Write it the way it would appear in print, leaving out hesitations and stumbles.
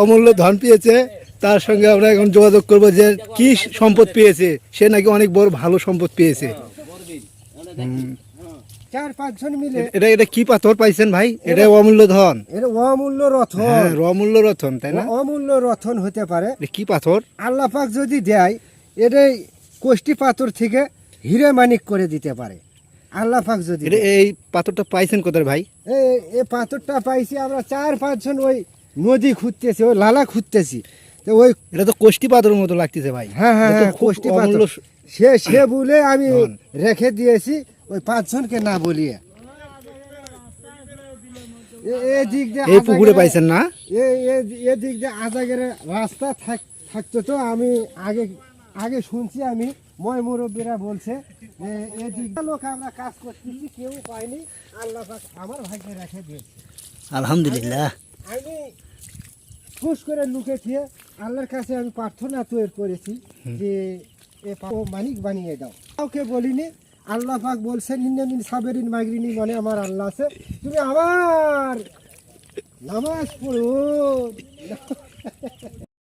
অমূল্য ধন পেয়েছে, তার সঙ্গে আমরা এখন যোগাযোগ করব যে কি সম্পদ পেয়েছে। সে নাকি অনেক বড় ভালো সম্পদ পেয়েছে। 4-5 জন মিলে। এটা এটা কি পাথর পাইছেন ভাই? এটা অমূল্য ধন, এটা অমূল্য রত্ন। হ্যাঁ অমূল্য রতন, তাই না? অমূল্য রত্ন হতে পারে। এটা কি পাথর? আল্লাহ পাক যদি দেয়, এটাই কোষ্টি পাথর থেকে হিরে মানিক করে দিতে পারে আল্লাহ পাক যদি। এটা এই পাথরটা পাইছেন কোথায় ভাই? এই পাথরটা পাইছি আমরা 4-5 জন ওই নদী খুঁজতেছি, ওই লালা খুঁজতেছি। তো ওই এটা তো কোষ্টি পাথরের মতো লাগতেছে ভাই। হ্যাঁ হ্যাঁ এটা তো হ্যাঁ, খুব কোষ্টি অমূল্য পাথর। সে বলে আমি রেখে দিয়েছি ওই 5 জনকে না বলিয়ে। এদিক দিয়ে এই পুকুরে পাইছেন না? এদিক দিয়ে আজাগের রাস্তা থাকতো। তো আমি আগে শুনছি, আমি ময় মুরব্বীরা বলছে যে এদিক লোক আমরা কাজ করতেছি, কেউ পাইনি, আল্লাহ পাক আমার ভাগ্যে রেখে দিয়েছে। আলহামদুলিল্লাহ। আমি খুশ করে লুকে থিয়ে আল্লাহর কাছে আমি প্রার্থনা তৈরি করেছি যে এ মানিক বানিয়ে দাও। কাউকে বলিনি। আল্লাহ পাক বলছেন ইন্নামিন সাবেরিন মাগরিনি, মানে আমার আল্লাহ আছে, তুমি আমার নামাজ পড়ো।